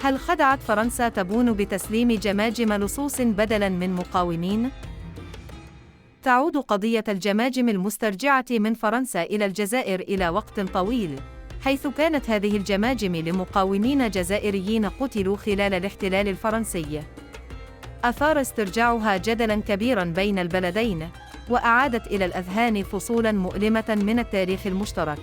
هل خدعت فرنسا تبون بتسليم جماجم لصوص بدلاً من مقاومين؟ تعود قضية الجماجم المسترجعة من فرنسا إلى الجزائر إلى وقت طويل، حيث كانت هذه الجماجم لمقاومين جزائريين قتلوا خلال الاحتلال الفرنسي. أثار استرجاعها جدلاً كبيراً بين البلدين، وأعادت إلى الأذهان فصولاً مؤلمة من التاريخ المشترك.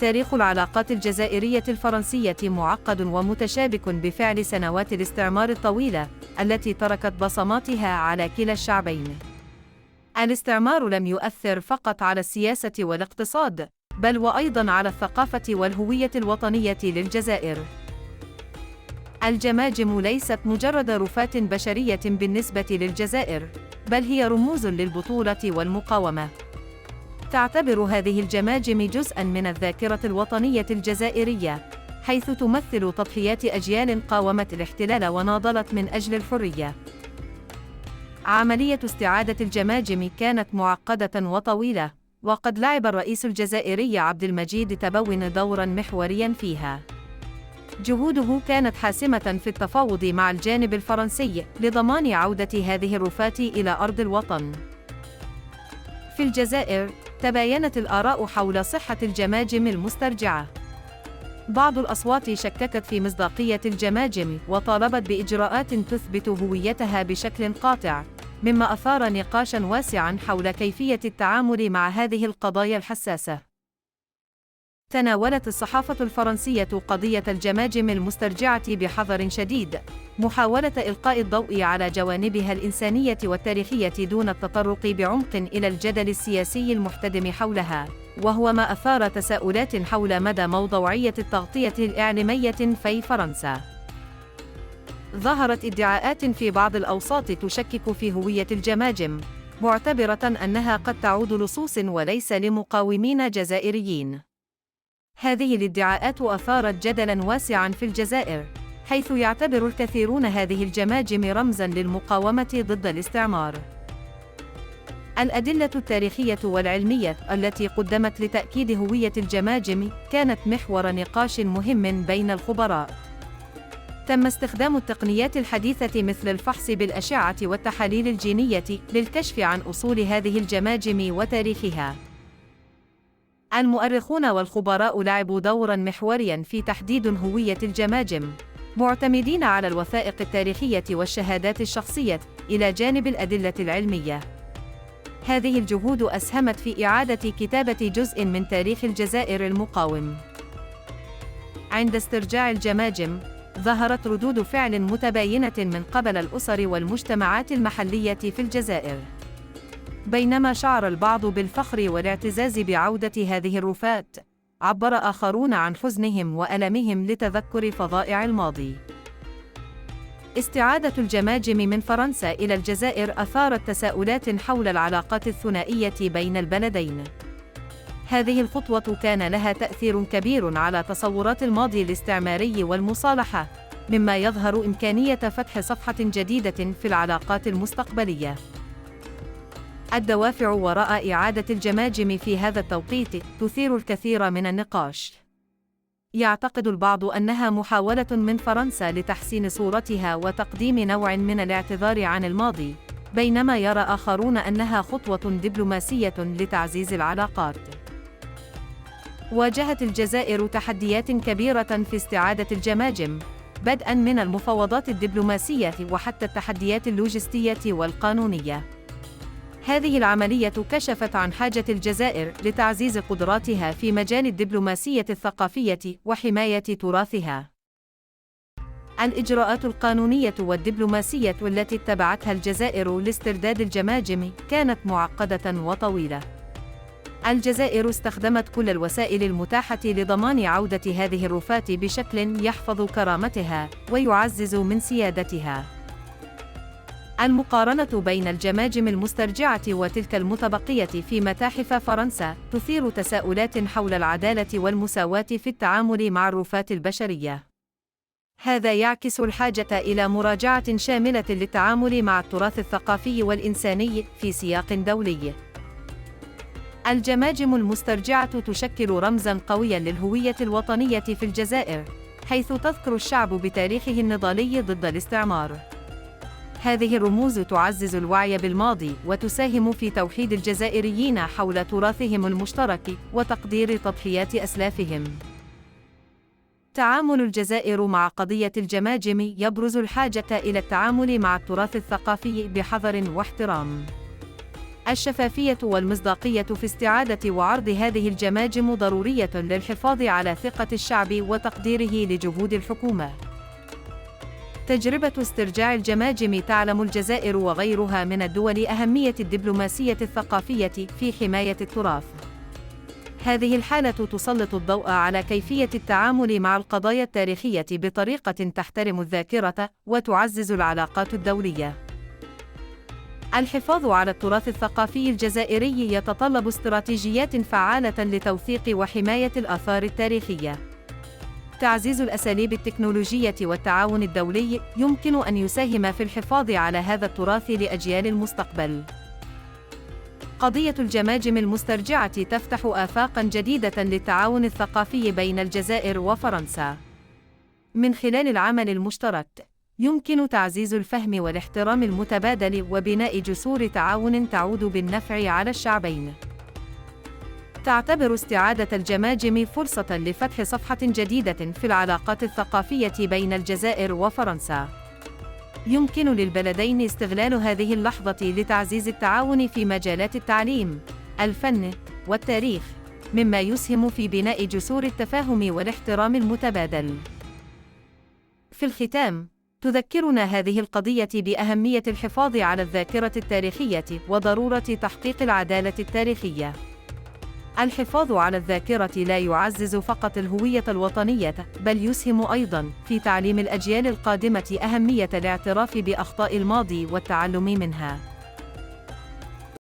تاريخ العلاقات الجزائرية الفرنسية معقد ومتشابك بفعل سنوات الاستعمار الطويلة التي تركت بصماتها على كلا الشعبين. الاستعمار لم يؤثر فقط على السياسة والاقتصاد، بل وأيضاً على الثقافة والهوية الوطنية للجزائر. الجماجم ليست مجرد رفات بشرية بالنسبة للجزائر، بل هي رموز للبطولة والمقاومة. تعتبر هذه الجماجم جزءاً من الذاكرة الوطنية الجزائرية، حيث تمثل تضحيات أجيال قاومت الاحتلال وناضلت من أجل الحرية. عملية استعادة الجماجم كانت معقدة وطويلة، وقد لعب الرئيس الجزائري عبد المجيد تبون دوراً محورياً فيها. جهوده كانت حاسمة في التفاوض مع الجانب الفرنسي لضمان عودة هذه الرفات إلى أرض الوطن. في الجزائر، تباينت الآراء حول صحة الجماجم المسترجعة. بعض الأصوات شككت في مصداقية الجماجم وطالبت بإجراءات تثبت هويتها بشكل قاطع، مما أثار نقاشاً واسعاً حول كيفية التعامل مع هذه القضايا الحساسة. تناولت الصحافة الفرنسية قضية الجماجم المسترجعة بحذر شديد، محاولة إلقاء الضوء على جوانبها الإنسانية والتاريخية دون التطرق بعمق إلى الجدل السياسي المحتدم حولها، وهو ما أثار تساؤلات حول مدى موضوعية التغطية الإعلامية في فرنسا. ظهرت ادعاءات في بعض الأوساط تشكك في هوية الجماجم، معتبرة أنها قد تعود لصوص وليس لمقاومين جزائريين. هذه الادعاءات أثارت جدلاً واسعاً في الجزائر، حيث يعتبر الكثيرون هذه الجماجم رمزاً للمقاومة ضد الاستعمار. الأدلة التاريخية والعلمية التي قدمت لتأكيد هوية الجماجم كانت محور نقاش مهم بين الخبراء. تم استخدام التقنيات الحديثة مثل الفحص بالأشعة والتحاليل الجينية للكشف عن أصول هذه الجماجم وتاريخها. المؤرخون والخبراء لعبوا دوراً محورياً في تحديد هوية الجماجم، معتمدين على الوثائق التاريخية والشهادات الشخصية إلى جانب الأدلة العلمية. هذه الجهود أسهمت في إعادة كتابة جزء من تاريخ الجزائر المقاوم. عند استرجاع الجماجم، ظهرت ردود فعل متباينة من قبل الأسر والمجتمعات المحلية في الجزائر. بينما شعر البعض بالفخر والاعتزاز بعودة هذه الرفات، عبر آخرون عن حزنهم وألمهم لتذكر فظائع الماضي. استعادة الجماجم من فرنسا إلى الجزائر أثارت تساؤلات حول العلاقات الثنائية بين البلدين. هذه الخطوة كان لها تأثير كبير على تصورات الماضي الاستعماري والمصالحة، مما يظهر إمكانية فتح صفحة جديدة في العلاقات المستقبلية. الدوافع وراء إعادة الجماجم في هذا التوقيت تثير الكثير من النقاش. يعتقد البعض أنها محاولة من فرنسا لتحسين صورتها وتقديم نوع من الاعتذار عن الماضي، بينما يرى آخرون أنها خطوة دبلوماسية لتعزيز العلاقات. واجهت الجزائر تحديات كبيرة في استعادة الجماجم، بدءاً من المفاوضات الدبلوماسية وحتى التحديات اللوجستية والقانونية. هذه العملية كشفت عن حاجة الجزائر لتعزيز قدراتها في مجال الدبلوماسية الثقافية وحماية تراثها. الإجراءات القانونية والدبلوماسية التي اتبعتها الجزائر لاسترداد الجماجم كانت معقدة وطويلة. الجزائر استخدمت كل الوسائل المتاحة لضمان عودة هذه الرفات بشكل يحفظ كرامتها ويعزز من سيادتها. المقارنة بين الجماجم المسترجعة وتلك المتبقية في متاحف فرنسا تثير تساؤلات حول العدالة والمساواة في التعامل مع الرفات البشرية. هذا يعكس الحاجة إلى مراجعة شاملة للتعامل مع التراث الثقافي والإنساني في سياق دولي. الجماجم المسترجعة تشكل رمزاً قوياً للهوية الوطنية في الجزائر، حيث تذكر الشعب بتاريخه النضالي ضد الاستعمار. هذه الرموز تعزز الوعي بالماضي وتساهم في توحيد الجزائريين حول تراثهم المشترك وتقدير تضحيات أسلافهم. تعامل الجزائر مع قضية الجماجم يبرز الحاجة إلى التعامل مع التراث الثقافي بحذر واحترام. الشفافية والمصداقية في استعادة وعرض هذه الجماجم ضرورية للحفاظ على ثقة الشعب وتقديره لجهود الحكومة. تجربة استرجاع الجماجم تعلم الجزائر وغيرها من الدول أهمية الدبلوماسية الثقافية في حماية التراث. هذه الحالة تسلط الضوء على كيفية التعامل مع القضايا التاريخية بطريقة تحترم الذاكرة وتعزز العلاقات الدولية. الحفاظ على التراث الثقافي الجزائري يتطلب استراتيجيات فعالة لتوثيق وحماية الآثار التاريخية. تعزيز الأساليب التكنولوجية والتعاون الدولي يمكن أن يساهم في الحفاظ على هذا التراث لأجيال المستقبل. قضية الجماجم المسترجعة تفتح آفاقاً جديدة للتعاون الثقافي بين الجزائر وفرنسا. من خلال العمل المشترك، يمكن تعزيز الفهم والاحترام المتبادل وبناء جسور تعاون تعود بالنفع على الشعبين. تعتبر استعادة الجماجم فرصة لفتح صفحة جديدة في العلاقات الثقافية بين الجزائر وفرنسا. يمكن للبلدين استغلال هذه اللحظة لتعزيز التعاون في مجالات التعليم، الفن، والتاريخ، مما يسهم في بناء جسور التفاهم والاحترام المتبادل. في الختام، تذكرنا هذه القضية بأهمية الحفاظ على الذاكرة التاريخية وضرورة تحقيق العدالة التاريخية. الحفاظ على الذاكرة لا يعزز فقط الهوية الوطنية، بل يسهم أيضاً في تعليم الأجيال القادمة أهمية الاعتراف بأخطاء الماضي والتعلم منها.